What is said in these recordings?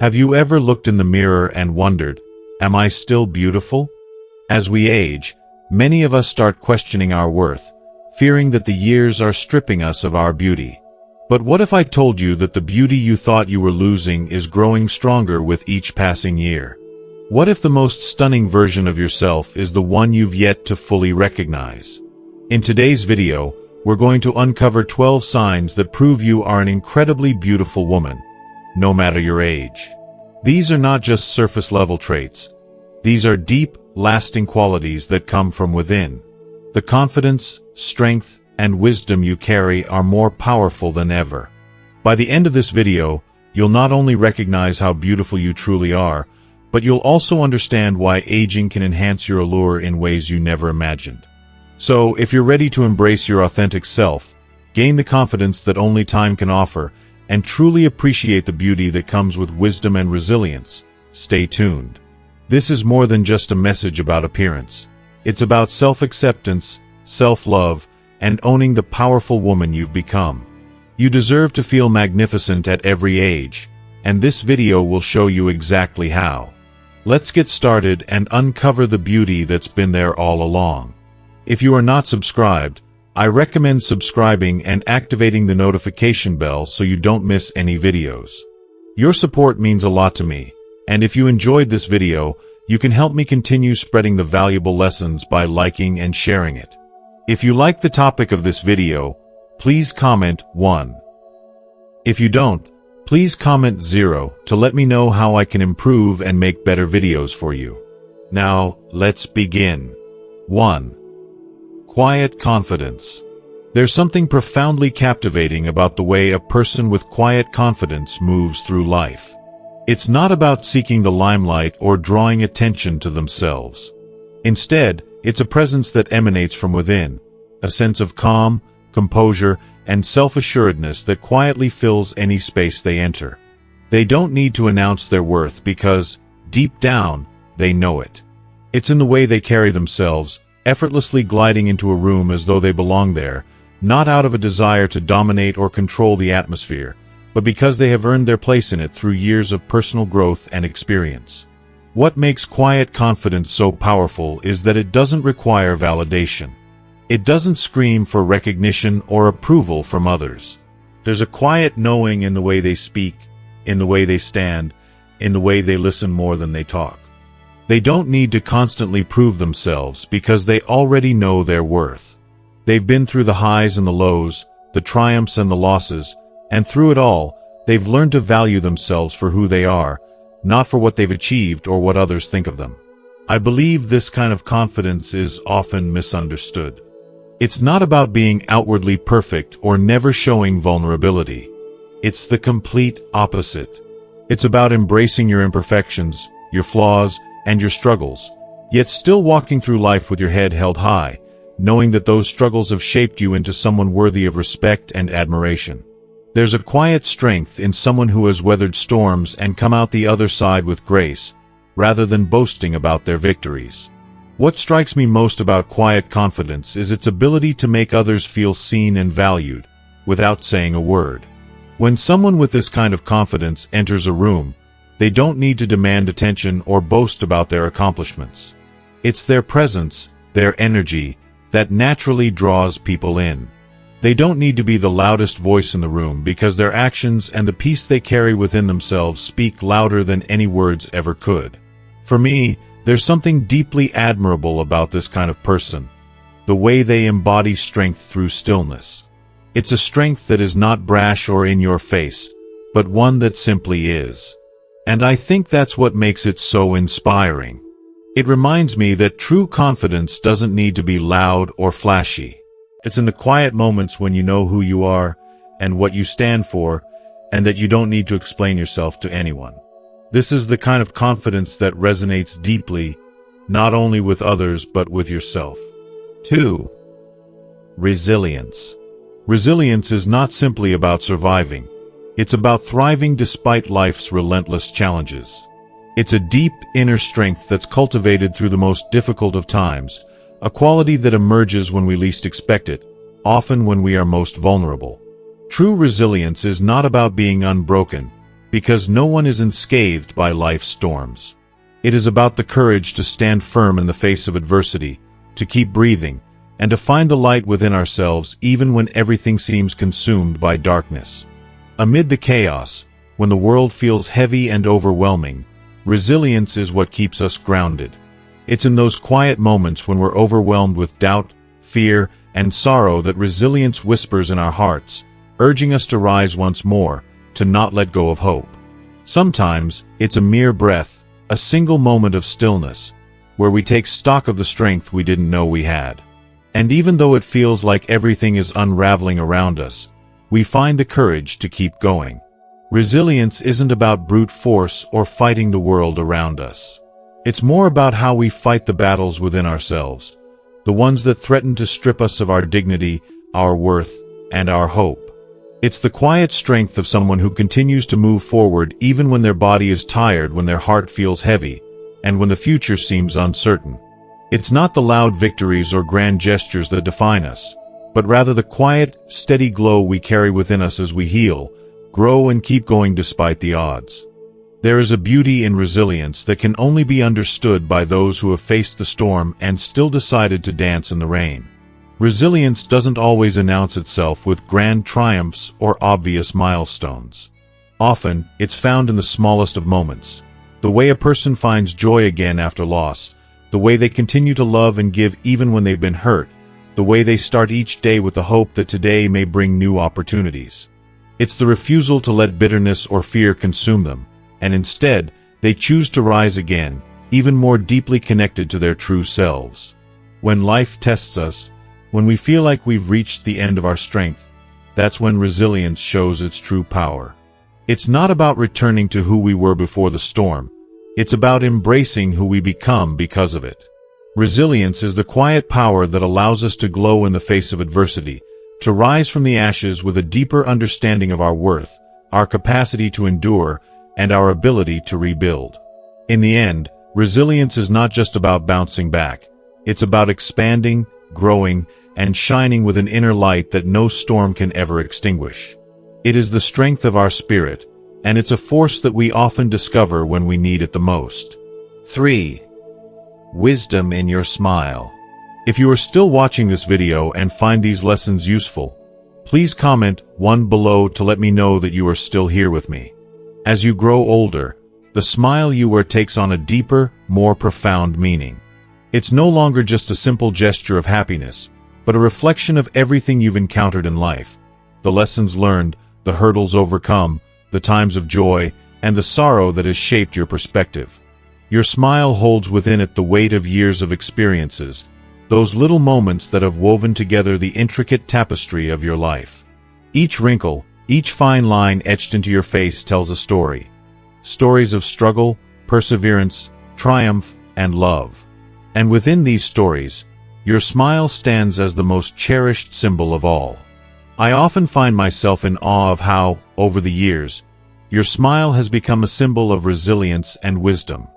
Have you ever looked in the mirror and wondered, am I still beautiful? As we age, many of us start questioning our worth, fearing that the years are stripping us of our beauty. But what if I told you that the beauty you thought you were losing is growing stronger with each passing year? What if the most stunning version of yourself is the one you've yet to fully recognize? In today's video, we're going to uncover 12 signs that prove you are an incredibly beautiful woman, no matter your age. These are not just surface-level traits. These are deep, lasting qualities that come from within. The confidence, strength, and wisdom you carry are more powerful than ever. By the end of this video, you'll not only recognize how beautiful you truly are, but you'll also understand why aging can enhance your allure in ways you never imagined. So, if you're ready to embrace your authentic self, gain the confidence that only time can offer, and truly appreciate the beauty that comes with wisdom and resilience, stay tuned. This is more than just a message about appearance. It's about self-acceptance, self-love, and owning the powerful woman you've become. You deserve to feel magnificent at every age, and this video will show you exactly how. Let's get started and uncover the beauty that's been there all along. If you are not subscribed, I recommend subscribing and activating the notification bell so you don't miss any videos. Your support means a lot to me, and if you enjoyed this video, you can help me continue spreading the valuable lessons by liking and sharing it. If you like the topic of this video, please comment 1. If you don't, please comment 0 to let me know how I can improve and make better videos for you. Now, let's begin. 1. Quiet confidence. There's something profoundly captivating about the way a person with quiet confidence moves through life. It's not about seeking the limelight or drawing attention to themselves. Instead, it's a presence that emanates from within, a sense of calm, composure, and self-assuredness that quietly fills any space they enter. They don't need to announce their worth because, deep down, they know it. It's in the way they carry themselves, effortlessly gliding into a room as though they belong there, not out of a desire to dominate or control the atmosphere, but because they have earned their place in it through years of personal growth and experience. What makes quiet confidence so powerful is that it doesn't require validation. It doesn't scream for recognition or approval from others. There's a quiet knowing in the way they speak, in the way they stand, in the way they listen more than they talk. They don't need to constantly prove themselves because they already know their worth. They've been through the highs and the lows, the triumphs and the losses, and through it all, they've learned to value themselves for who they are, not for what they've achieved or what others think of them. I believe this kind of confidence is often misunderstood. It's not about being outwardly perfect or never showing vulnerability. It's the complete opposite. It's about embracing your imperfections, your flaws, and your struggles, yet still walking through life with your head held high, knowing that those struggles have shaped you into someone worthy of respect and admiration. There's a quiet strength in someone who has weathered storms and come out the other side with grace, rather than boasting about their victories. What strikes me most about quiet confidence is its ability to make others feel seen and valued, without saying a word. When someone with this kind of confidence enters a room, they don't need to demand attention or boast about their accomplishments. It's their presence, their energy, that naturally draws people in. They don't need to be the loudest voice in the room because their actions and the peace they carry within themselves speak louder than any words ever could. For me, there's something deeply admirable about this kind of person, the way they embody strength through stillness. It's a strength that is not brash or in your face, but one that simply is. And I think that's what makes it so inspiring. It reminds me that true confidence doesn't need to be loud or flashy. It's in the quiet moments when you know who you are and what you stand for, and that you don't need to explain yourself to anyone. This is the kind of confidence that resonates deeply, not only with others but with yourself. 2. Resilience. Resilience is not simply about surviving. It's about thriving despite life's relentless challenges. It's a deep inner strength that's cultivated through the most difficult of times, a quality that emerges when we least expect it, often when we are most vulnerable. True resilience is not about being unbroken, because no one is unscathed by life's storms. It is about the courage to stand firm in the face of adversity, to keep breathing, and to find the light within ourselves even when everything seems consumed by darkness. Amid the chaos, when the world feels heavy and overwhelming, resilience is what keeps us grounded. It's in those quiet moments when we're overwhelmed with doubt, fear, and sorrow that resilience whispers in our hearts, urging us to rise once more, to not let go of hope. Sometimes, it's a mere breath, a single moment of stillness, where we take stock of the strength we didn't know we had. And even though it feels like everything is unraveling around us, we find the courage to keep going. Resilience isn't about brute force or fighting the world around us. It's more about how we fight the battles within ourselves, the ones that threaten to strip us of our dignity, our worth, and our hope. It's the quiet strength of someone who continues to move forward even when their body is tired, when their heart feels heavy, and when the future seems uncertain. It's not the loud victories or grand gestures that define us, but rather the quiet, steady glow we carry within us as we heal, grow, and keep going despite the odds. There is a beauty in resilience that can only be understood by those who have faced the storm and still decided to dance in the rain. Resilience doesn't always announce itself with grand triumphs or obvious milestones. Often, it's found in the smallest of moments. The way a person finds joy again after loss, the way they continue to love and give even when they've been hurt, the way they start each day with the hope that today may bring new opportunities. It's the refusal to let bitterness or fear consume them, and instead, they choose to rise again, even more deeply connected to their true selves. When life tests us, when we feel like we've reached the end of our strength, that's when resilience shows its true power. It's not about returning to who we were before the storm. It's about embracing who we become because of it. Resilience is the quiet power that allows us to glow in the face of adversity, to rise from the ashes with a deeper understanding of our worth, our capacity to endure, and our ability to rebuild. In the end, resilience is not just about bouncing back. It's about expanding, growing, and shining with an inner light that no storm can ever extinguish. It is the strength of our spirit, and it's a force that we often discover when we need it the most. 3. Wisdom in your smile. If you are still watching this video and find these lessons useful, please comment 1 below to let me know that you are still here with me. As you grow older, the smile you wear takes on a deeper, more profound meaning. It's no longer just a simple gesture of happiness, but a reflection of everything you've encountered in life. The lessons learned, the hurdles overcome, the times of joy, and the sorrow that has shaped your perspective. Your smile holds within it the weight of years of experiences, those little moments that have woven together the intricate tapestry of your life. Each wrinkle, each fine line etched into your face tells a story. Stories of struggle, perseverance, triumph, and love. And within these stories, your smile stands as the most cherished symbol of all. I often find myself in awe of how, over the years, your smile has become a symbol of resilience and wisdom.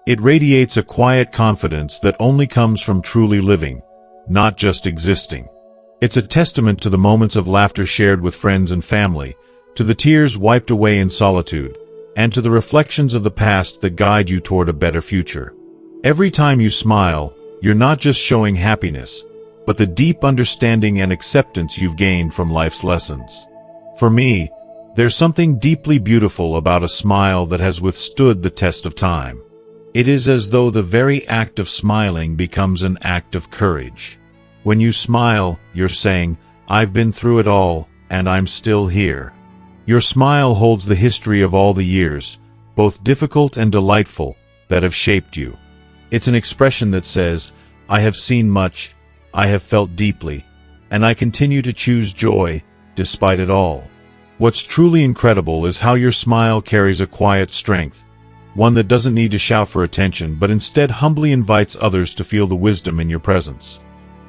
It radiates a quiet confidence that only comes from truly living, not just existing. It's a testament to the moments of laughter shared with friends and family, to the tears wiped away in solitude, and to the reflections of the past that guide you toward a better future. Every time you smile, you're not just showing happiness, but the deep understanding and acceptance you've gained from life's lessons. For me, there's something deeply beautiful about a smile that has withstood the test of time. It is as though the very act of smiling becomes an act of courage. When you smile, you're saying, "I've been through it all, and I'm still here." Your smile holds the history of all the years, both difficult and delightful, that have shaped you. It's an expression that says, "I have seen much, I have felt deeply, and I continue to choose joy, despite it all." What's truly incredible is how your smile carries a quiet strength, one that doesn't need to shout for attention but instead humbly invites others to feel the wisdom in your presence.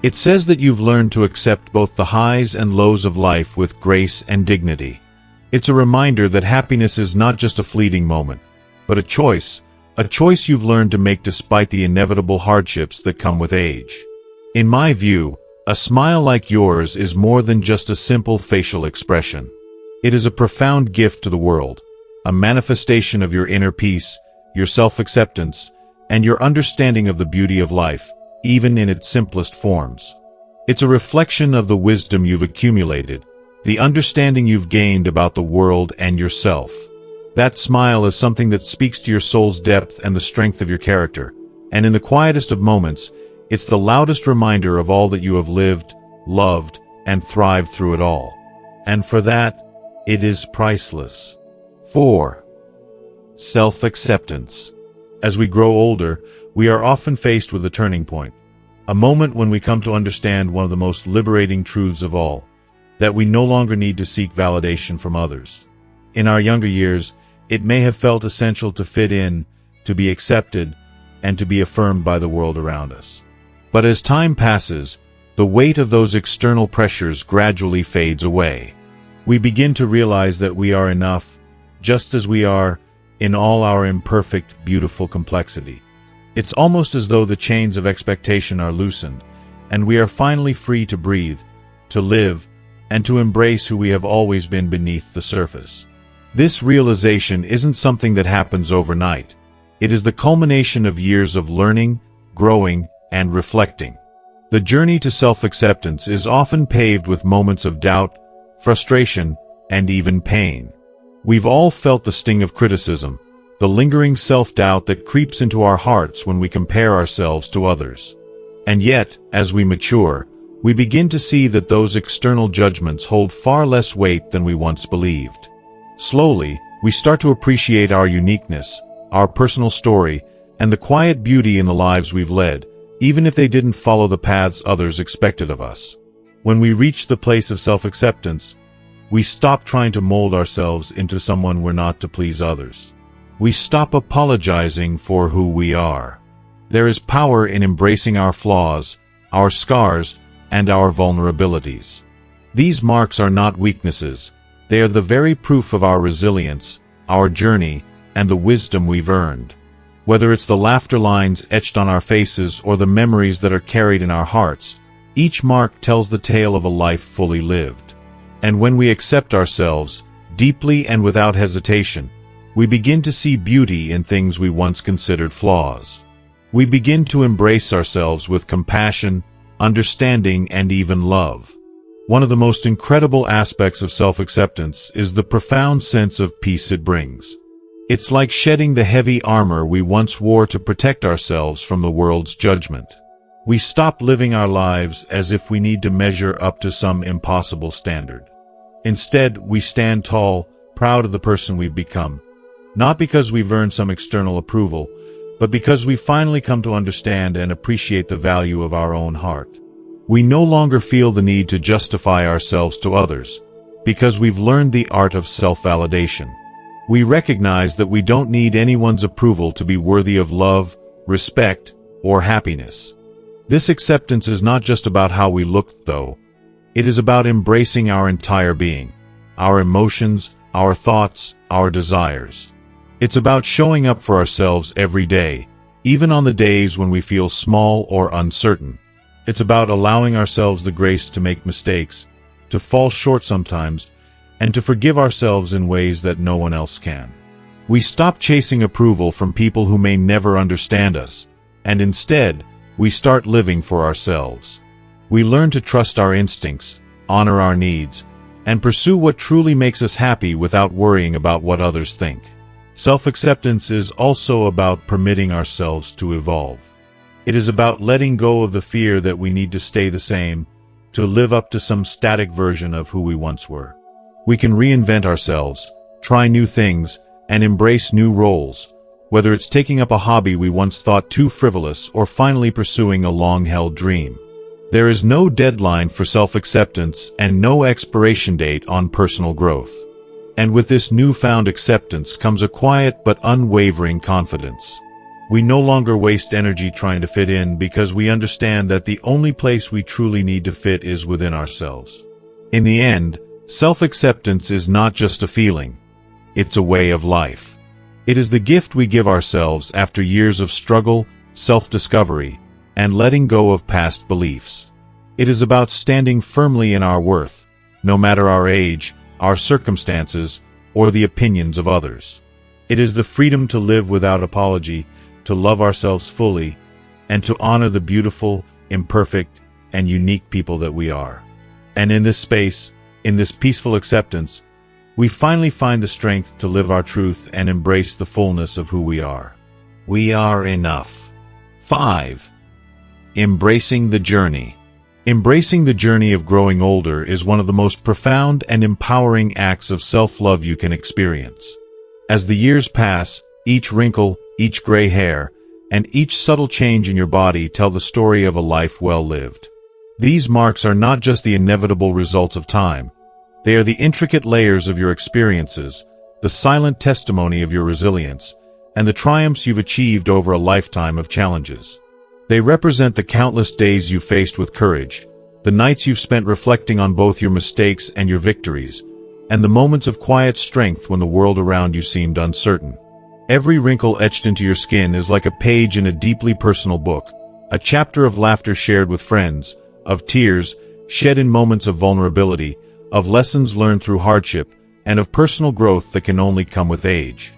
It says that you've learned to accept both the highs and lows of life with grace and dignity. It's a reminder that happiness is not just a fleeting moment, but a choice you've learned to make despite the inevitable hardships that come with age. In my view, a smile like yours is more than just a simple facial expression. It is a profound gift to the world, a manifestation of your inner peace, your self-acceptance, and your understanding of the beauty of life, even in its simplest forms. It's a reflection of the wisdom you've accumulated, the understanding you've gained about the world and yourself. That smile is something that speaks to your soul's depth and the strength of your character, and in the quietest of moments, it's the loudest reminder of all that you have lived, loved, and thrived through it all. And for that, it is priceless. 4. Self-acceptance. As we grow older, we are often faced with a turning point, a moment when we come to understand one of the most liberating truths of all, that we no longer need to seek validation from others. In our younger years, it may have felt essential to fit in, to be accepted, and to be affirmed by the world around us. But as time passes, the weight of those external pressures gradually fades away. We begin to realize that we are enough, just as we are, in all our imperfect, beautiful complexity. It's almost as though the chains of expectation are loosened, and we are finally free to breathe, to live, and to embrace who we have always been beneath the surface. This realization isn't something that happens overnight. It is the culmination of years of learning, growing, and reflecting. The journey to self-acceptance is often paved with moments of doubt, frustration, and even pain. We've all felt the sting of criticism, the lingering self-doubt that creeps into our hearts when we compare ourselves to others. And yet, as we mature, we begin to see that those external judgments hold far less weight than we once believed. Slowly, we start to appreciate our uniqueness, our personal story, and the quiet beauty in the lives we've led, even if they didn't follow the paths others expected of us. When we reach the place of self-acceptance, we stop trying to mold ourselves into someone we're not to please others. We stop apologizing for who we are. There is power in embracing our flaws, our scars, and our vulnerabilities. These marks are not weaknesses. They are the very proof of our resilience, our journey, and the wisdom we've earned. Whether it's the laughter lines etched on our faces or the memories that are carried in our hearts, each mark tells the tale of a life fully lived. And when we accept ourselves, deeply and without hesitation, we begin to see beauty in things we once considered flaws. We begin to embrace ourselves with compassion, understanding, and even love. One of the most incredible aspects of self-acceptance is the profound sense of peace it brings. It's like shedding the heavy armor we once wore to protect ourselves from the world's judgment. We stop living our lives as if we need to measure up to some impossible standard. Instead, we stand tall, proud of the person we've become, not because we've earned some external approval, but because we finally come to understand and appreciate the value of our own heart. We no longer feel the need to justify ourselves to others, because we've learned the art of self-validation. We recognize that we don't need anyone's approval to be worthy of love, respect, or happiness. This acceptance is not just about how we look, though. It is about embracing our entire being, our emotions, our thoughts, our desires. It's about showing up for ourselves every day, even on the days when we feel small or uncertain. It's about allowing ourselves the grace to make mistakes, to fall short sometimes, and to forgive ourselves in ways that no one else can. We stop chasing approval from people who may never understand us, and instead, we start living for ourselves. We learn to trust our instincts, honor our needs, and pursue what truly makes us happy without worrying about what others think. Self-acceptance is also about permitting ourselves to evolve. It is about letting go of the fear that we need to stay the same, to live up to some static version of who we once were. We can reinvent ourselves, try new things, and embrace new roles, whether it's taking up a hobby we once thought too frivolous or finally pursuing a long-held dream. There is no deadline for self-acceptance and no expiration date on personal growth. And with this newfound acceptance comes a quiet but unwavering confidence. We no longer waste energy trying to fit in because we understand that the only place we truly need to fit is within ourselves. In the end, self-acceptance is not just a feeling. It's a way of life. It is the gift we give ourselves after years of struggle, self-discovery, and letting go of past beliefs. It is about standing firmly in our worth, no matter our age, our circumstances, or the opinions of others. It is the freedom to live without apology, to love ourselves fully, and to honor the beautiful, imperfect, and unique people that we are. And in this space, in this peaceful acceptance, we finally find the strength to live our truth and embrace the fullness of who we are. We are enough. 5. Embracing the journey. Embracing the journey of growing older is one of the most profound and empowering acts of self-love you can experience. As the years pass, each wrinkle, each gray hair, and each subtle change in your body tell the story of a life well lived. These marks are not just the inevitable results of time. They are the intricate layers of your experiences, the silent testimony of your resilience, and the triumphs you've achieved over a lifetime of challenges. They represent the countless days you faced with courage, the nights you've spent reflecting on both your mistakes and your victories, and the moments of quiet strength when the world around you seemed uncertain. Every wrinkle etched into your skin is like a page in a deeply personal book, a chapter of laughter shared with friends, of tears shed in moments of vulnerability, of lessons learned through hardship, and of personal growth that can only come with age.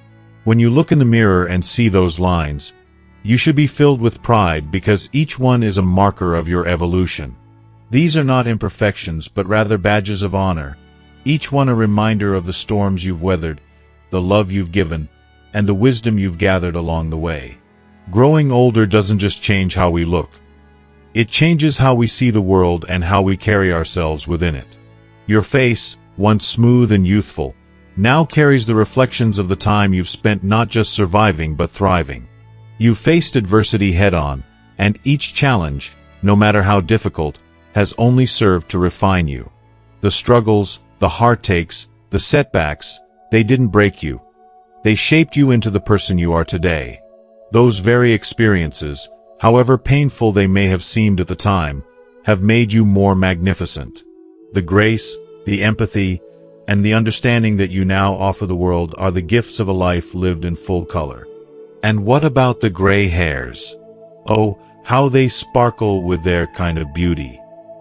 When you look in the mirror and see those lines, you should be filled with pride because each one is a marker of your evolution. These are not imperfections but rather badges of honor, each one a reminder of the storms you've weathered, the love you've given, and the wisdom you've gathered along the way. Growing older doesn't just change how we look. It changes how we see the world and how we carry ourselves within it. Your face, once smooth and youthful, now carries the reflections of the time you've spent not just surviving but thriving. You've faced adversity head-on, and each challenge, no matter how difficult, has only served to refine you. The struggles, the heartaches, the setbacks, they didn't break you. They shaped you into the person you are today. Those very experiences, however painful they may have seemed at the time, have made you more magnificent. The grace, the empathy, and the understanding that you now offer the world are the gifts of a life lived in full color. And what about the gray hairs? Oh, how they sparkle with their kind of beauty.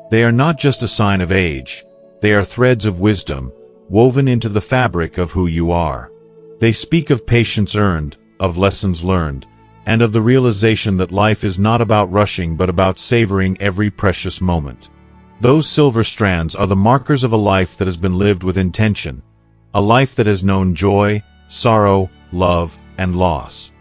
They are not just a sign of age. They are threads of wisdom, woven into the fabric of who you are. They speak of patience earned, of lessons learned, and of the realization that life is not about rushing but about savoring every precious moment. Those silver strands are the markers of a life that has been lived with intention, a life that has known joy, sorrow, love, and loss.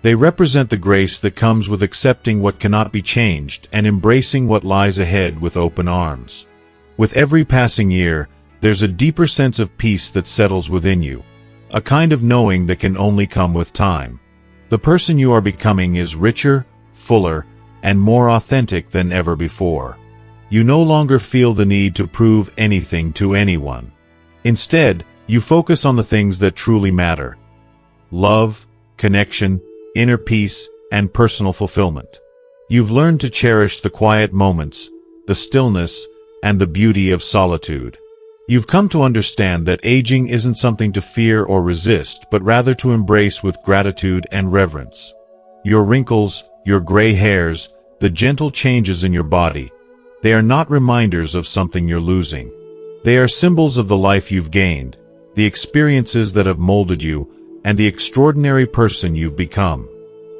They represent the grace that comes with accepting what cannot be changed and embracing what lies ahead with open arms. With every passing year, there's a deeper sense of peace that settles within you, a kind of knowing that can only come with time. The person you are becoming is richer, fuller, and more authentic than ever before. You no longer feel the need to prove anything to anyone. Instead, you focus on the things that truly matter: love, connection, inner peace, and personal fulfillment. You've learned to cherish the quiet moments, the stillness, and the beauty of solitude. You've come to understand that aging isn't something to fear or resist, but rather to embrace with gratitude and reverence. Your wrinkles, your gray hairs, the gentle changes in your body, they are not reminders of something you're losing. They are symbols of the life you've gained, the experiences that have molded you, and the extraordinary person you've become.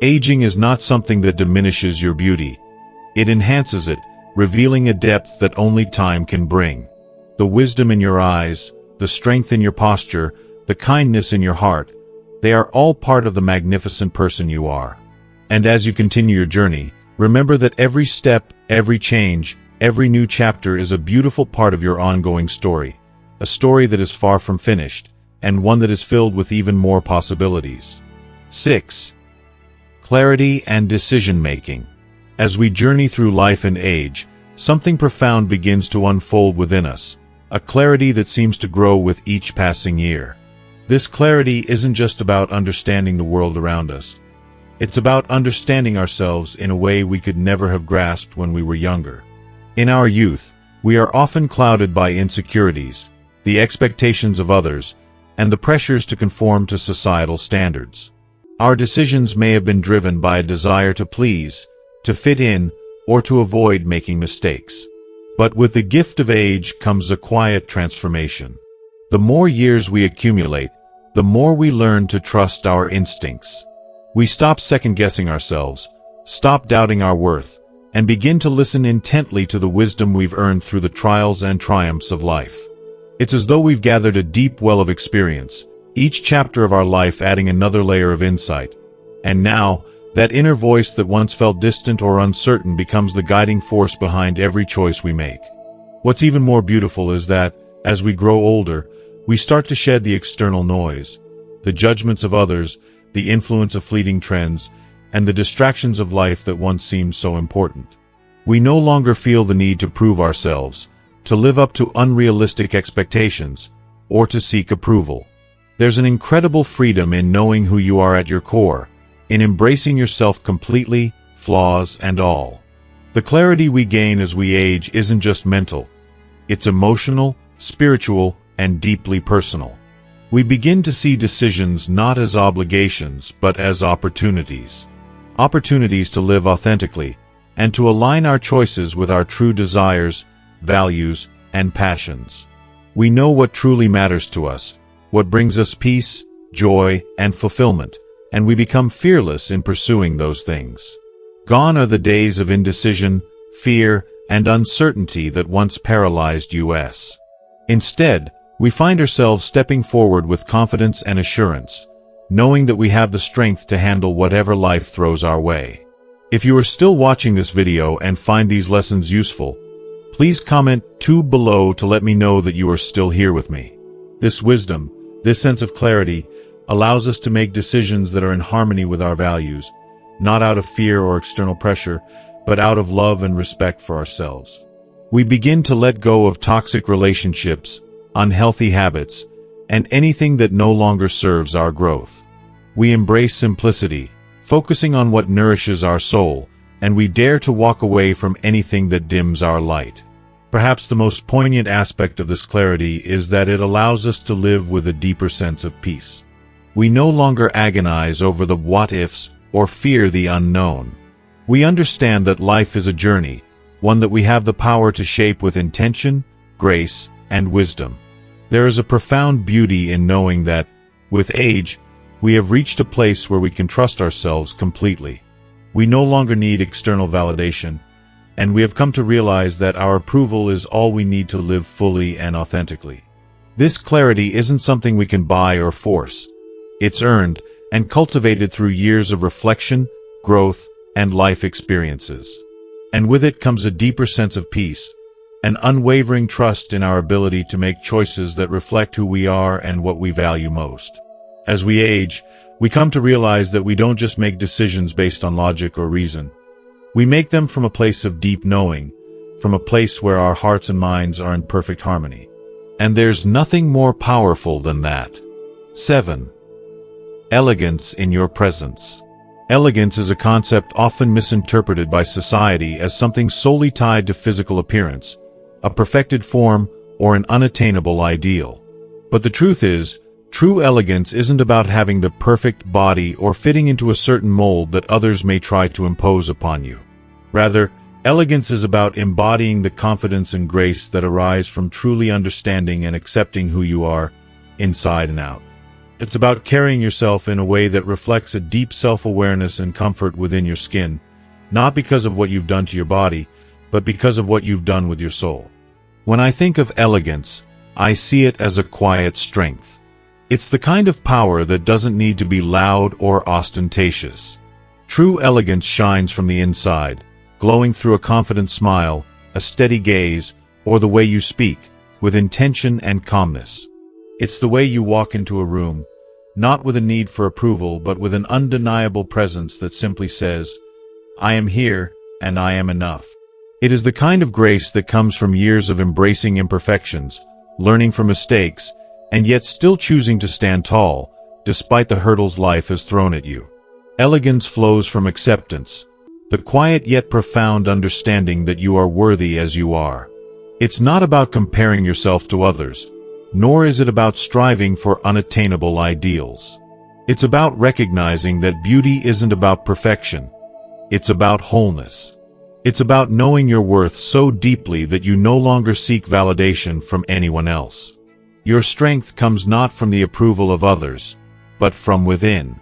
Aging is not something that diminishes your beauty. It enhances it, revealing a depth that only time can bring. The wisdom in your eyes, the strength in your posture, the kindness in your heart, they are all part of the magnificent person you are. And as you continue your journey, remember that every step, every change, every new chapter is a beautiful part of your ongoing story, a story that is far from finished, and one that is filled with even more possibilities. 6. Clarity and decision-making. As we journey through life and age, something profound begins to unfold within us, a clarity that seems to grow with each passing year. This clarity isn't just about understanding the world around us. It's about understanding ourselves in a way we could never have grasped when we were younger. In our youth, we are often clouded by insecurities, the expectations of others, and the pressures to conform to societal standards. Our decisions may have been driven by a desire to please, to fit in, or to avoid making mistakes. But with the gift of age comes a quiet transformation. The more years we accumulate, the more we learn to trust our instincts. We stop second-guessing ourselves, stop doubting our worth, and begin to listen intently to the wisdom we've earned through the trials and triumphs of life. It's as though we've gathered a deep well of experience, each chapter of our life adding another layer of insight. And now, that inner voice that once felt distant or uncertain becomes the guiding force behind every choice we make. What's even more beautiful is that, as we grow older, we start to shed the external noise, the judgments of others, the influence of fleeting trends, and the distractions of life that once seemed so important. We no longer feel the need to prove ourselves, to live up to unrealistic expectations, or to seek approval. There's an incredible freedom in knowing who you are at your core, in embracing yourself completely, flaws and all. The clarity we gain as we age isn't just mental. It's emotional, spiritual, and deeply personal. We begin to see decisions not as obligations, but as opportunities. Opportunities to live authentically, and to align our choices with our true desires, values, and passions. We know what truly matters to us, what brings us peace, joy, and fulfillment, and we become fearless in pursuing those things. Gone are the days of indecision, fear, and uncertainty that once paralyzed us. Instead, we find ourselves stepping forward with confidence and assurance, knowing that we have the strength to handle whatever life throws our way. If you are still watching this video and find these lessons useful, please comment 2 below to let me know that you are still here with me. This wisdom, this sense of clarity, allows us to make decisions that are in harmony with our values, not out of fear or external pressure, but out of love and respect for ourselves. We begin to let go of toxic relationships, unhealthy habits, and anything that no longer serves our growth. We embrace simplicity, focusing on what nourishes our soul, and we dare to walk away from anything that dims our light. Perhaps the most poignant aspect of this clarity is that it allows us to live with a deeper sense of peace. We no longer agonize over the what-ifs or fear the unknown. We understand that life is a journey, one that we have the power to shape with intention, grace, and wisdom. There is a profound beauty in knowing that, with age, we have reached a place where we can trust ourselves completely. We no longer need external validation, and we have come to realize that our approval is all we need to live fully and authentically. This clarity isn't something we can buy or force. It's earned and cultivated through years of reflection, growth, and life experiences. And with it comes a deeper sense of peace, an unwavering trust in our ability to make choices that reflect who we are and what we value most. As we age, we come to realize that we don't just make decisions based on logic or reason. We make them from a place of deep knowing, from a place where our hearts and minds are in perfect harmony. And there's nothing more powerful than that. 7. Elegance in your presence. Elegance is a concept often misinterpreted by society as something solely tied to physical appearance, a perfected form, or an unattainable ideal. But the truth is, true elegance isn't about having the perfect body or fitting into a certain mold that others may try to impose upon you. Rather, elegance is about embodying the confidence and grace that arise from truly understanding and accepting who you are, inside and out. It's about carrying yourself in a way that reflects a deep self-awareness and comfort within your skin, not because of what you've done to your body, but because of what you've done with your soul. When I think of elegance, I see it as a quiet strength. It's the kind of power that doesn't need to be loud or ostentatious. True elegance shines from the inside, glowing through a confident smile, a steady gaze, or the way you speak, with intention and calmness. It's the way you walk into a room, not with a need for approval, but with an undeniable presence that simply says, "I am here, and I am enough." It is the kind of grace that comes from years of embracing imperfections, learning from mistakes, and yet still choosing to stand tall, despite the hurdles life has thrown at you. Elegance flows from acceptance, the quiet yet profound understanding that you are worthy as you are. It's not about comparing yourself to others, nor is it about striving for unattainable ideals. It's about recognizing that beauty isn't about perfection. It's about wholeness. It's about knowing your worth so deeply that you no longer seek validation from anyone else. Your strength comes not from the approval of others, but from within.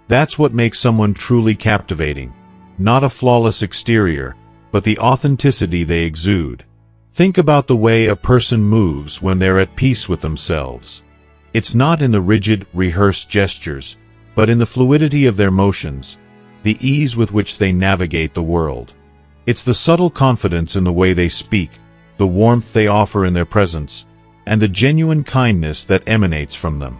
That's what makes someone truly captivating. Not a flawless exterior, but the authenticity they exude. Think about the way a person moves when they're at peace with themselves. It's not in the rigid, rehearsed gestures, but in the fluidity of their motions, the ease with which they navigate the world. It's the subtle confidence in the way they speak, the warmth they offer in their presence, and the genuine kindness that emanates from them.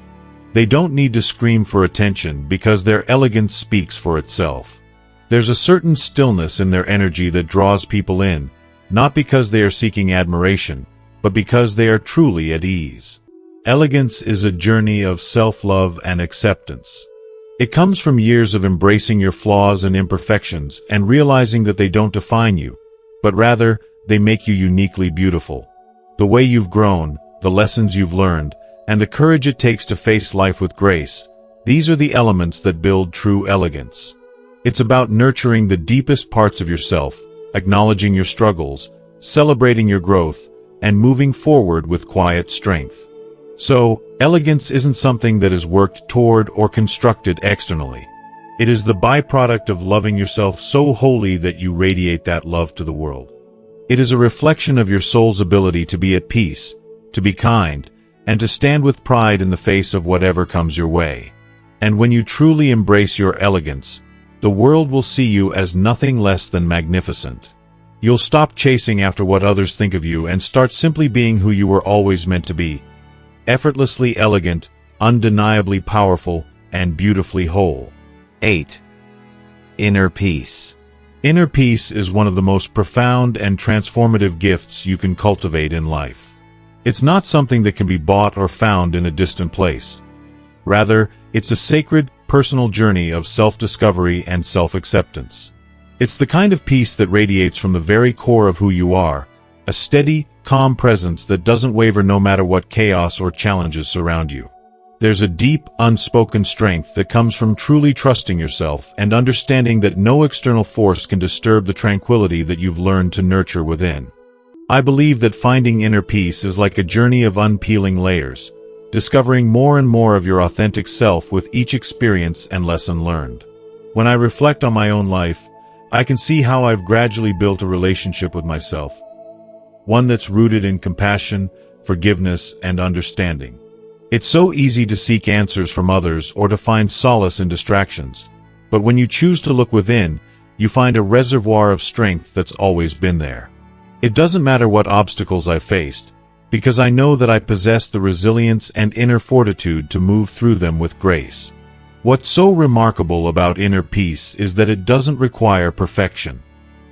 They don't need to scream for attention because their elegance speaks for itself. There's a certain stillness in their energy that draws people in, not because they are seeking admiration, but because they are truly at ease. Elegance is a journey of self-love and acceptance. It comes from years of embracing your flaws and imperfections and realizing that they don't define you, but rather, they make you uniquely beautiful. The way you've grown, the lessons you've learned, and the courage it takes to face life with grace, these are the elements that build true elegance. It's about nurturing the deepest parts of yourself, acknowledging your struggles, celebrating your growth, and moving forward with quiet strength. So, elegance isn't something that is worked toward or constructed externally. It is the byproduct of loving yourself so wholly that you radiate that love to the world. It is a reflection of your soul's ability to be at peace, to be kind, and to stand with pride in the face of whatever comes your way. And when you truly embrace your elegance, the world will see you as nothing less than magnificent. You'll stop chasing after what others think of you and start simply being who you were always meant to be. Effortlessly elegant, undeniably powerful, and beautifully whole. 8. Inner peace. Inner peace is one of the most profound and transformative gifts you can cultivate in life. It's not something that can be bought or found in a distant place. Rather, it's a sacred, personal journey of self-discovery and self-acceptance. It's the kind of peace that radiates from the very core of who you are, a steady, calm presence that doesn't waver no matter what chaos or challenges surround you. There's a deep, unspoken strength that comes from truly trusting yourself and understanding that no external force can disturb the tranquility that you've learned to nurture within. I believe that finding inner peace is like a journey of unpeeling layers, discovering more and more of your authentic self with each experience and lesson learned. When I reflect on my own life, I can see how I've gradually built a relationship with myself, one that's rooted in compassion, forgiveness, and understanding. It's so easy to seek answers from others or to find solace in distractions, but when you choose to look within, you find a reservoir of strength that's always been there. It doesn't matter what obstacles I've faced, because I know that I possess the resilience and inner fortitude to move through them with grace. What's so remarkable about inner peace is that it doesn't require perfection.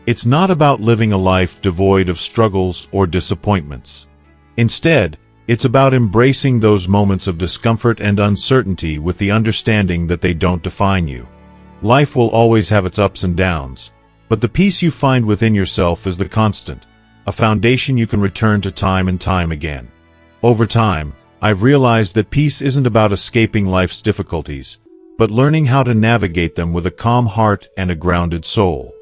It's not about living a life devoid of struggles or disappointments. Instead, it's about embracing those moments of discomfort and uncertainty with the understanding that they don't define you. Life will always have its ups and downs, but the peace you find within yourself is the constant, a foundation you can return to time and time again. Over time, I've realized that peace isn't about escaping life's difficulties, but learning how to navigate them with a calm heart and a grounded soul.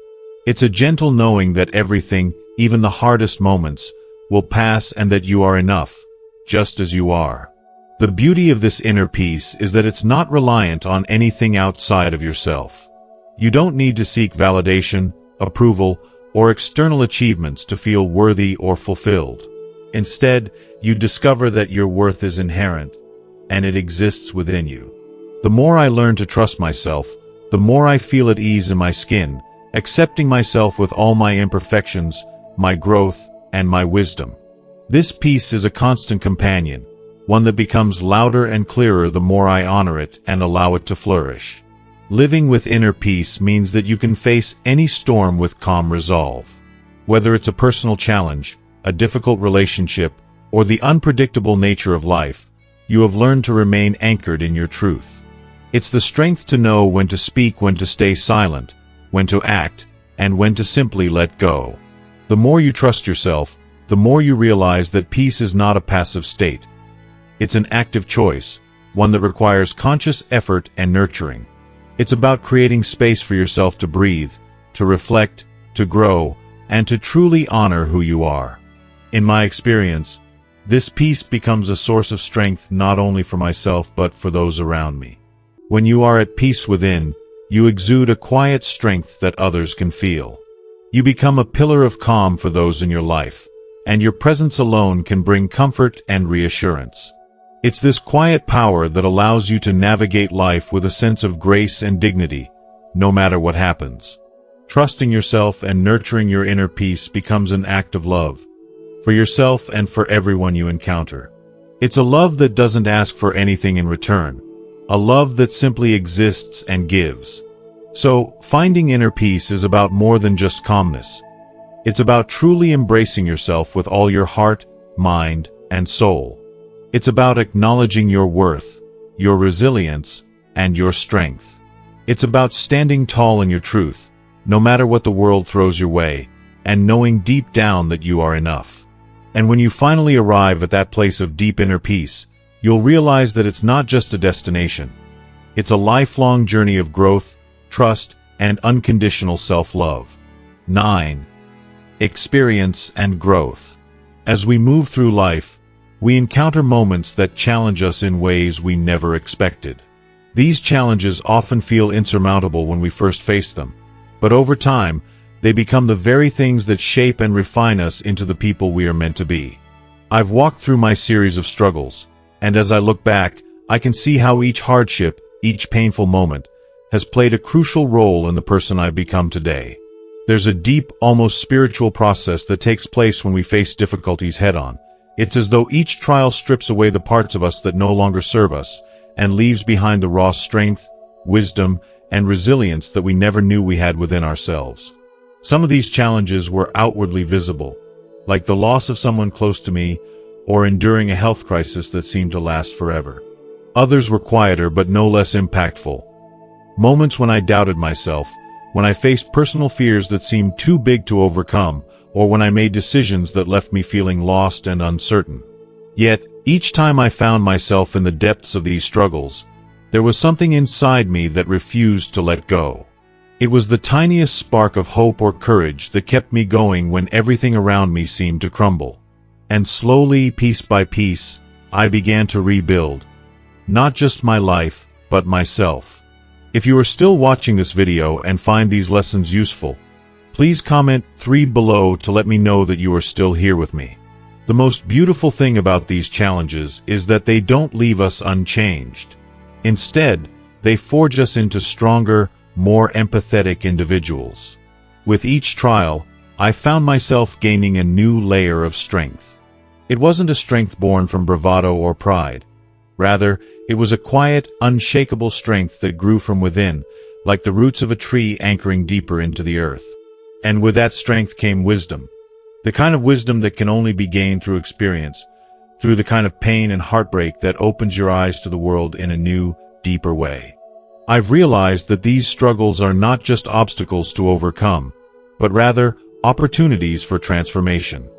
It's a gentle knowing that everything, even the hardest moments, will pass and that you are enough, just as you are. The beauty of this inner peace is that it's not reliant on anything outside of yourself. You don't need to seek validation, approval, or external achievements to feel worthy or fulfilled. Instead, you discover that your worth is inherent, and it exists within you. The more I learn to trust myself, the more I feel at ease in my skin, accepting myself with all my imperfections, my growth, and my wisdom. This peace is a constant companion, one that becomes louder and clearer the more I honor it and allow it to flourish. Living with inner peace means that you can face any storm with calm resolve. Whether it's a personal challenge, a difficult relationship, or the unpredictable nature of life, you have learned to remain anchored in your truth. It's the strength to know when to speak, when to stay silent, when to act, and when to simply let go. The more you trust yourself, the more you realize that peace is not a passive state. It's an active choice, one that requires conscious effort and nurturing. It's about creating space for yourself to breathe, to reflect, to grow, and to truly honor who you are. In my experience, This peace becomes a source of strength not only for myself but for those around me. When you are at peace within, you exude a quiet strength that others can feel. You become a pillar of calm for those in your life, and your presence alone can bring comfort and reassurance. It's this quiet power that allows you to navigate life with a sense of grace and dignity, no matter what happens. Trusting yourself and nurturing your inner peace becomes an act of love, for yourself and for everyone you encounter. It's a love that doesn't ask for anything in return, a love that simply exists and gives. So, finding inner peace is about more than just calmness. It's about truly embracing yourself with all your heart, mind, and soul. It's about acknowledging your worth, your resilience, and your strength. It's about standing tall in your truth, no matter what the world throws your way, and knowing deep down that you are enough. And when you finally arrive at that place of deep inner peace, you'll realize that it's not just a destination. It's a lifelong journey of growth, trust, and unconditional self-love. 9. Experience and growth. As we move through life, we encounter moments that challenge us in ways we never expected. These challenges often feel insurmountable when we first face them, but over time, they become the very things that shape and refine us into the people we are meant to be. I've walked through my series of struggles, and as I look back, I can see how each hardship, each painful moment, has played a crucial role in the person I've become today. There's a deep, almost spiritual process that takes place when we face difficulties head-on. It's as though each trial strips away the parts of us that no longer serve us, and leaves behind the raw strength, wisdom, and resilience that we never knew we had within ourselves. Some of these challenges were outwardly visible, like the loss of someone close to me, or enduring a health crisis that seemed to last forever. Others were quieter but no less impactful. Moments when I doubted myself, when I faced personal fears that seemed too big to overcome, or when I made decisions that left me feeling lost and uncertain. Yet, each time I found myself in the depths of these struggles, there was something inside me that refused to let go. It was the tiniest spark of hope or courage that kept me going when everything around me seemed to crumble. And slowly, piece by piece, I began to rebuild. Not just my life, but myself. If you are still watching this video and find these lessons useful, please comment 3 below to let me know that you are still here with me. The most beautiful thing about these challenges is that they don't leave us unchanged. Instead, they forge us into stronger, more empathetic individuals. With each trial, I found myself gaining a new layer of strength. It wasn't a strength born from bravado or pride. Rather, it was a quiet, unshakable strength that grew from within, like the roots of a tree anchoring deeper into the earth. And with that strength came wisdom. The kind of wisdom that can only be gained through experience, through the kind of pain and heartbreak that opens your eyes to the world in a new, deeper way. I've realized that these struggles are not just obstacles to overcome, but rather opportunities for transformation.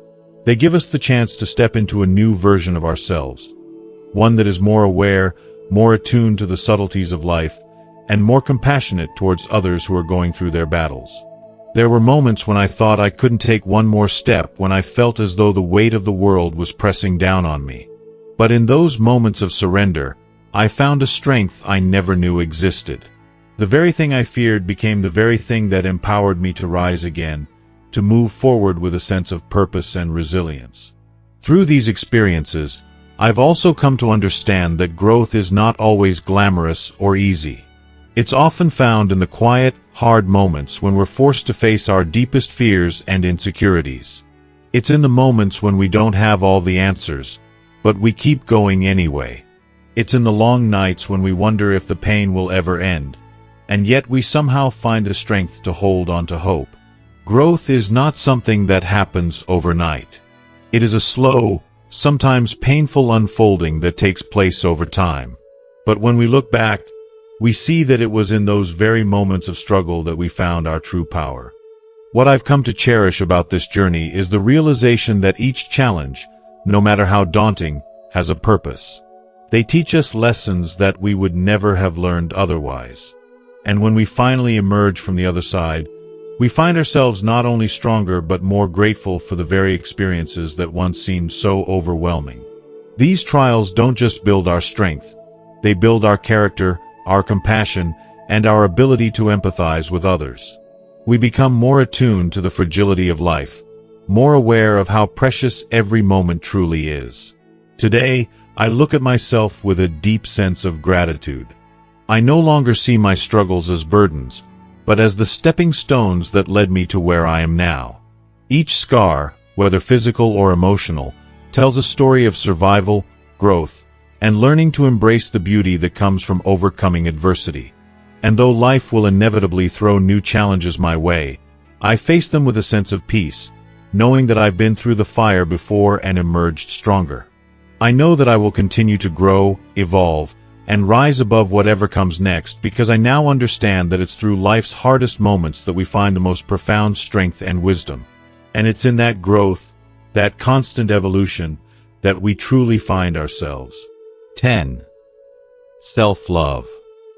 They give us the chance to step into a new version of ourselves, one that is more aware, more attuned to the subtleties of life, and more compassionate towards others who are going through their battles. There were moments when I thought I couldn't take one more step, when I felt as though the weight of the world was pressing down on me. But in those moments of surrender, I found a strength I never knew existed. The very thing I feared became the very thing that empowered me to rise again, to move forward with a sense of purpose and resilience. Through these experiences, I've also come to understand that growth is not always glamorous or easy. It's often found in the quiet, hard moments when we're forced to face our deepest fears and insecurities. It's in the moments when we don't have all the answers, but we keep going anyway. It's in the long nights when we wonder if the pain will ever end, and yet we somehow find the strength to hold on to hope. Growth is not something that happens overnight. It is a slow, sometimes painful unfolding that takes place over time. But when we look back, we see that it was in those very moments of struggle that we found our true power. What I've come to cherish about this journey is the realization that each challenge, no matter how daunting, has a purpose. They teach us lessons that we would never have learned otherwise. And when we finally emerge from the other side, We find ourselves not only stronger but more grateful for the very experiences that once seemed so overwhelming. These trials don't just build our strength, they build our character, our compassion, and our ability to empathize with others. We become more attuned to the fragility of life, more aware of how precious every moment truly is. Today, I look at myself with a deep sense of gratitude. I no longer see my struggles as burdens, but as the stepping stones that led me to where I am now. Each scar, whether physical or emotional, tells a story of survival, growth, and learning to embrace the beauty that comes from overcoming adversity. And though life will inevitably throw new challenges my way, I face them with a sense of peace, knowing that I've been through the fire before and emerged stronger. I know that I will continue to grow, evolve, and rise above whatever comes next because I now understand that it's through life's hardest moments that we find the most profound strength and wisdom. And it's in that growth, that constant evolution, that we truly find ourselves. 10. Self-love.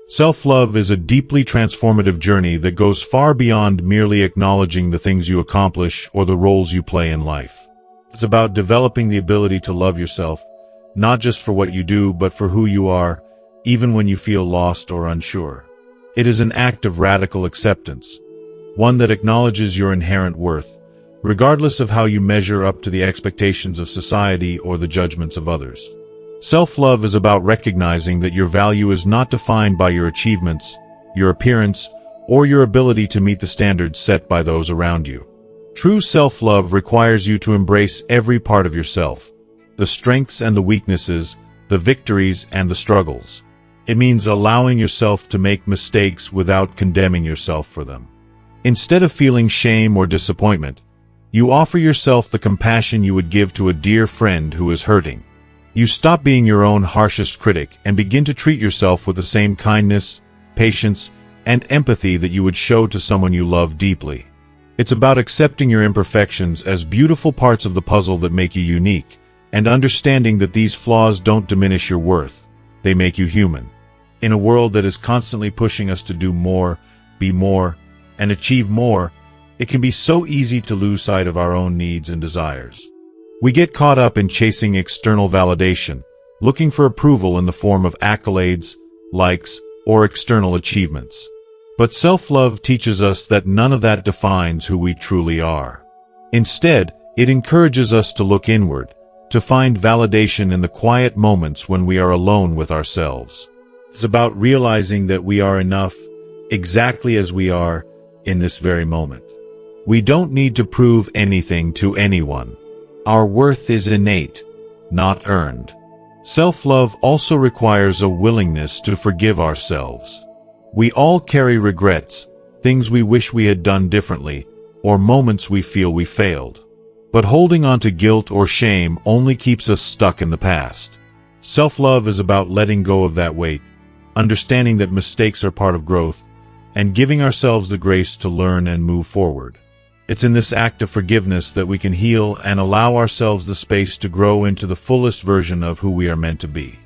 Self-love is a deeply transformative journey that goes far beyond merely acknowledging the things you accomplish or the roles you play in life. It's about developing the ability to love yourself, not just for what you do, but for who you are, even when you feel lost or unsure. It is an act of radical acceptance, one that acknowledges your inherent worth, regardless of how you measure up to the expectations of society or the judgments of others. Self-love is about recognizing that your value is not defined by your achievements, your appearance, or your ability to meet the standards set by those around you. True self-love requires you to embrace every part of yourself, the strengths and the weaknesses, the victories and the struggles. It means allowing yourself to make mistakes without condemning yourself for them. Instead of feeling shame or disappointment, you offer yourself the compassion you would give to a dear friend who is hurting. You stop being your own harshest critic and begin to treat yourself with the same kindness, patience, and empathy that you would show to someone you love deeply. It's about accepting your imperfections as beautiful parts of the puzzle that make you unique, and understanding that these flaws don't diminish your worth, they make you human. In a world that is constantly pushing us to do more, be more, and achieve more, it can be so easy to lose sight of our own needs and desires. We get caught up in chasing external validation, looking for approval in the form of accolades, likes, or external achievements. But self-love teaches us that none of that defines who we truly are. Instead, it encourages us to look inward, to find validation in the quiet moments when we are alone with ourselves. It's about realizing that we are enough, exactly as we are, in this very moment. We don't need to prove anything to anyone. Our worth is innate, not earned. Self-love also requires a willingness to forgive ourselves. We all carry regrets, things we wish we had done differently, or moments we feel we failed. But holding on to guilt or shame only keeps us stuck in the past. Self-love is about letting go of that weight, understanding that mistakes are part of growth, and giving ourselves the grace to learn and move forward. It's in this act of forgiveness that we can heal and allow ourselves the space to grow into the fullest version of who we are meant to be.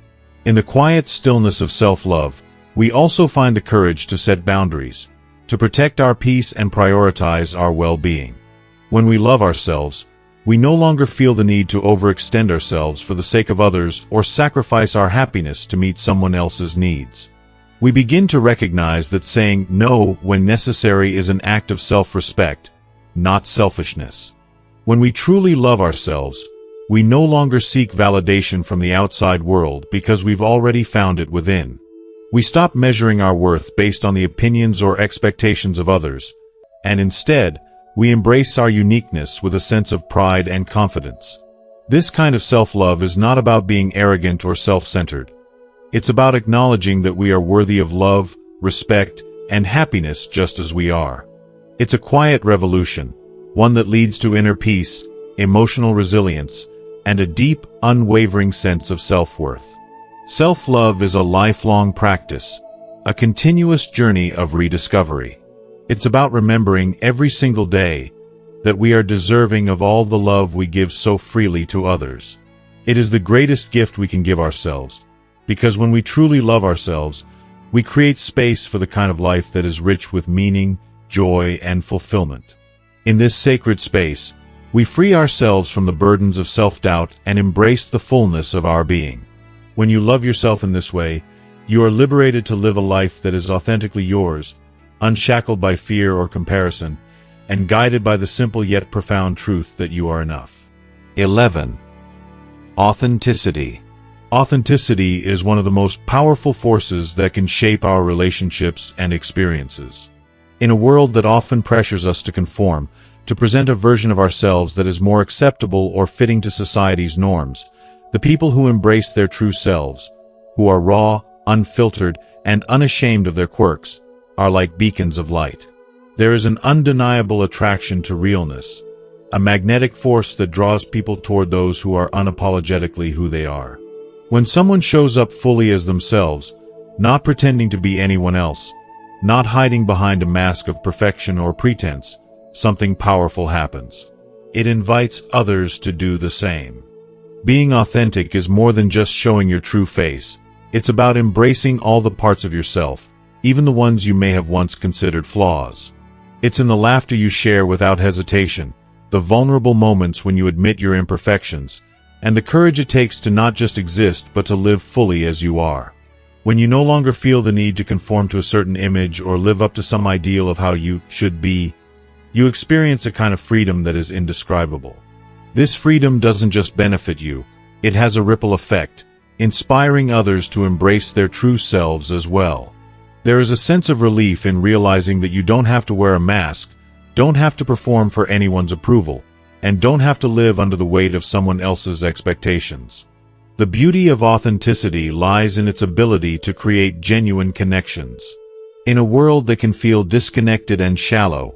In the quiet stillness of self-love, we also find the courage to set boundaries, to protect our peace and prioritize our well-being. When we love ourselves, we no longer feel the need to overextend ourselves for the sake of others or sacrifice our happiness to meet someone else's needs. We begin to recognize that saying no when necessary is an act of self-respect, not selfishness. When we truly love ourselves, we no longer seek validation from the outside world because we've already found it within. We stop measuring our worth based on the opinions or expectations of others, and instead, we embrace our uniqueness with a sense of pride and confidence. This kind of self-love is not about being arrogant or self-centered. It's about acknowledging that we are worthy of love, respect, and happiness just as we are. It's a quiet revolution, one that leads to inner peace, emotional resilience, and a deep, unwavering sense of self-worth. Self-love is a lifelong practice, a continuous journey of rediscovery. It's about remembering every single day that we are deserving of all the love we give so freely to others. It is the greatest gift we can give ourselves, because when we truly love ourselves, we create space for the kind of life that is rich with meaning, joy, and fulfillment. In this sacred space, we free ourselves from the burdens of self-doubt and embrace the fullness of our being. When you love yourself in this way, you are liberated to live a life that is authentically yours, unshackled by fear or comparison, and guided by the simple yet profound truth that you are enough. 11. Authenticity. Authenticity is one of the most powerful forces that can shape our relationships and experiences. In a world that often pressures us to conform, to present a version of ourselves that is more acceptable or fitting to society's norms, the people who embrace their true selves, who are raw, unfiltered, and unashamed of their quirks, are like beacons of light. There is an undeniable attraction to realness, a magnetic force that draws people toward those who are unapologetically who they are. When someone shows up fully as themselves, not pretending to be anyone else, not hiding behind a mask of perfection or pretense, something powerful happens. It invites others to do the same. Being authentic is more than just showing your true face. It's about embracing all the parts of yourself, even the ones you may have once considered flaws. It's in the laughter you share without hesitation, the vulnerable moments when you admit your imperfections, and the courage it takes to not just exist but to live fully as you are. When you no longer feel the need to conform to a certain image or live up to some ideal of how you should be, you experience a kind of freedom that is indescribable. This freedom doesn't just benefit you, it has a ripple effect, inspiring others to embrace their true selves as well. There is a sense of relief in realizing that you don't have to wear a mask, don't have to perform for anyone's approval, and don't have to live under the weight of someone else's expectations. The beauty of authenticity lies in its ability to create genuine connections. In a world that can feel disconnected and shallow,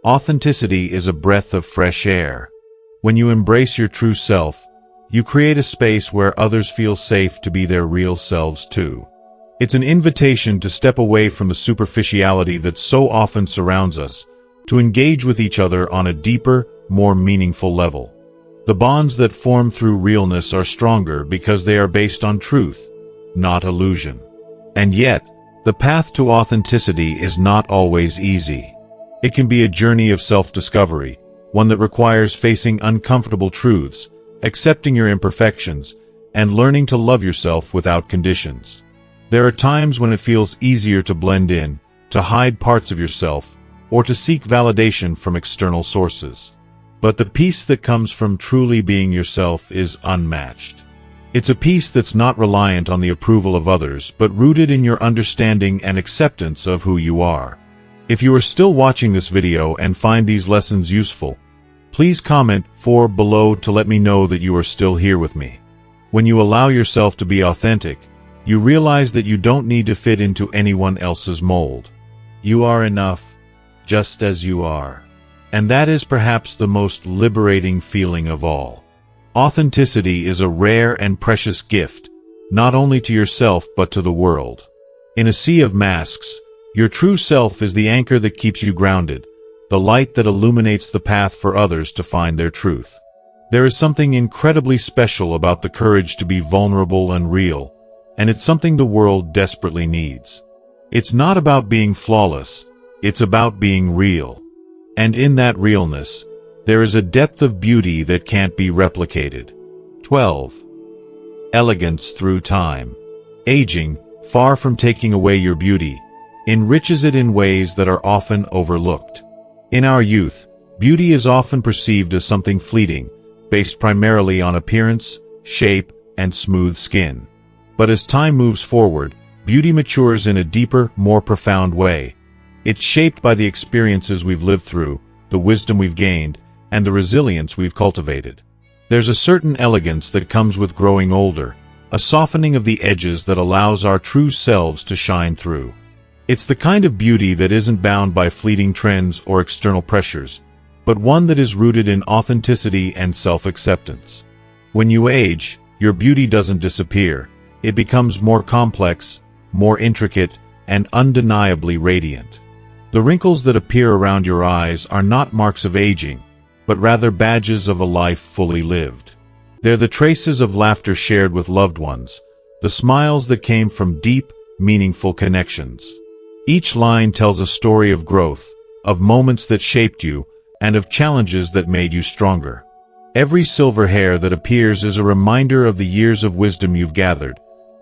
authenticity is a breath of fresh air. When you embrace your true self, you create a space where others feel safe to be their real selves too. It's an invitation to step away from the superficiality that so often surrounds us, to engage with each other on a deeper, more meaningful level. The bonds that form through realness are stronger because they are based on truth, not illusion. And yet, the path to authenticity is not always easy. It can be a journey of self-discovery, one that requires facing uncomfortable truths, accepting your imperfections, and learning to love yourself without conditions. There are times when it feels easier to blend in, to hide parts of yourself, or to seek validation from external sources. But the peace that comes from truly being yourself is unmatched. It's a peace that's not reliant on the approval of others, but rooted in your understanding and acceptance of who you are. If you are still watching this video and find these lessons useful, please comment below to let me know that you are still here with me. When you allow yourself to be authentic, you realize that you don't need to fit into anyone else's mold. You are enough, just as you are. And that is perhaps the most liberating feeling of all. Authenticity is a rare and precious gift, not only to yourself but to the world. In a sea of masks, your true self is the anchor that keeps you grounded, the light that illuminates the path for others to find their truth. There is something incredibly special about the courage to be vulnerable and real, and it's something the world desperately needs. It's not about being flawless, it's about being real. And in that realness, there is a depth of beauty that can't be replicated. 12. Elegance through time. Aging, far from taking away your beauty, enriches it in ways that are often overlooked. In our youth, beauty is often perceived as something fleeting, based primarily on appearance, shape, and smooth skin. But as time moves forward, beauty matures in a deeper, more profound way. It's shaped by the experiences we've lived through, the wisdom we've gained, and the resilience we've cultivated. There's a certain elegance that comes with growing older, a softening of the edges that allows our true selves to shine through. It's the kind of beauty that isn't bound by fleeting trends or external pressures, but one that is rooted in authenticity and self-acceptance. When you age, your beauty doesn't disappear. It becomes more complex, more intricate, and undeniably radiant. The wrinkles that appear around your eyes are not marks of aging, but rather badges of a life fully lived. They're the traces of laughter shared with loved ones, the smiles that came from deep, meaningful connections. Each line tells a story of growth, of moments that shaped you, and of challenges that made you stronger. Every silver hair that appears is a reminder of the years of wisdom you've gathered,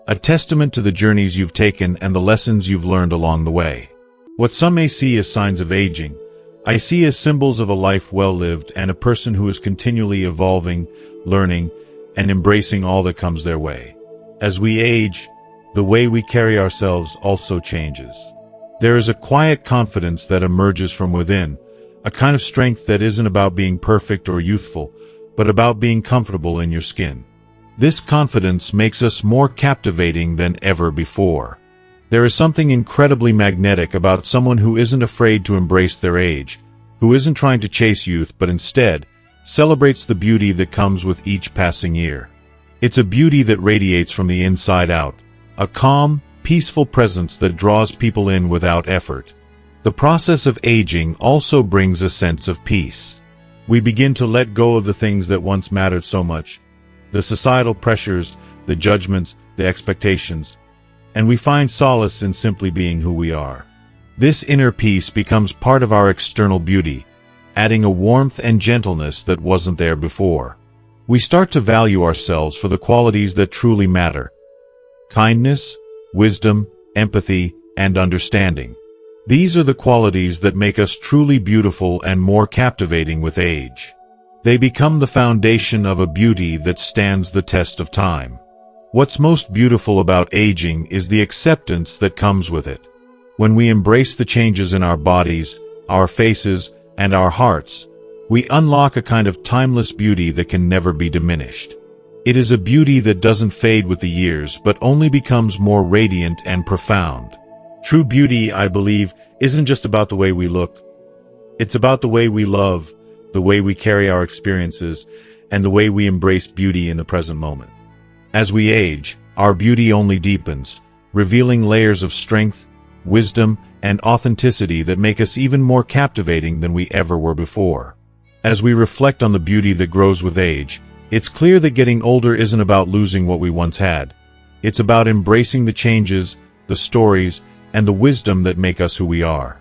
a testament to the journeys you've taken and the lessons you've learned along the way. What some may see as signs of aging, I see as symbols of a life well lived and a person who is continually evolving, learning, and embracing all that comes their way. As we age, the way we carry ourselves also changes. There is a quiet confidence that emerges from within, a kind of strength that isn't about being perfect or youthful, but about being comfortable in your skin. This confidence makes us more captivating than ever before. There is something incredibly magnetic about someone who isn't afraid to embrace their age, who isn't trying to chase youth but instead celebrates the beauty that comes with each passing year. It's a beauty that radiates from the inside out, a calm, peaceful presence that draws people in without effort. The process of aging also brings a sense of peace. We begin to let go of the things that once mattered so much, the societal pressures, the judgments, the expectations, and we find solace in simply being who we are. This inner peace becomes part of our external beauty, adding a warmth and gentleness that wasn't there before. We start to value ourselves for the qualities that truly matter: kindness, wisdom, empathy, and understanding. These are the qualities that make us truly beautiful and more captivating with age. They become the foundation of a beauty that stands the test of time. What's most beautiful about aging is the acceptance that comes with it. When we embrace the changes in our bodies, our faces, and our hearts, we unlock a kind of timeless beauty that can never be diminished. It is a beauty that doesn't fade with the years but only becomes more radiant and profound. True beauty, I believe, isn't just about the way we look. It's about the way we love, the way we carry our experiences, and the way we embrace beauty in the present moment. As we age, our beauty only deepens, revealing layers of strength, wisdom, and authenticity that make us even more captivating than we ever were before. As we reflect on the beauty that grows with age, it's clear that getting older isn't about losing what we once had. It's about embracing the changes, the stories, and the wisdom that make us who we are.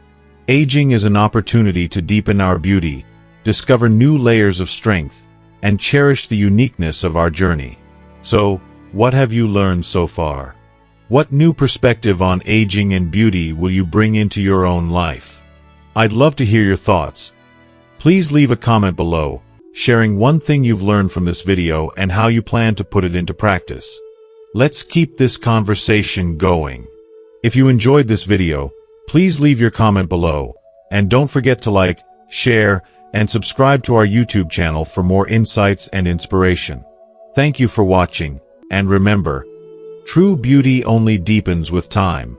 Aging is an opportunity to deepen our beauty, discover new layers of strength, and cherish the uniqueness of our journey. So, what have you learned so far? What new perspective on aging and beauty will you bring into your own life? I'd love to hear your thoughts. Please leave a comment below, sharing one thing you've learned from this video and how you plan to put it into practice. Let's keep this conversation going. If you enjoyed this video, please leave your comment below, and don't forget to like, share, and subscribe to our YouTube channel for more insights and inspiration. Thank you for watching, and remember, true beauty only deepens with time.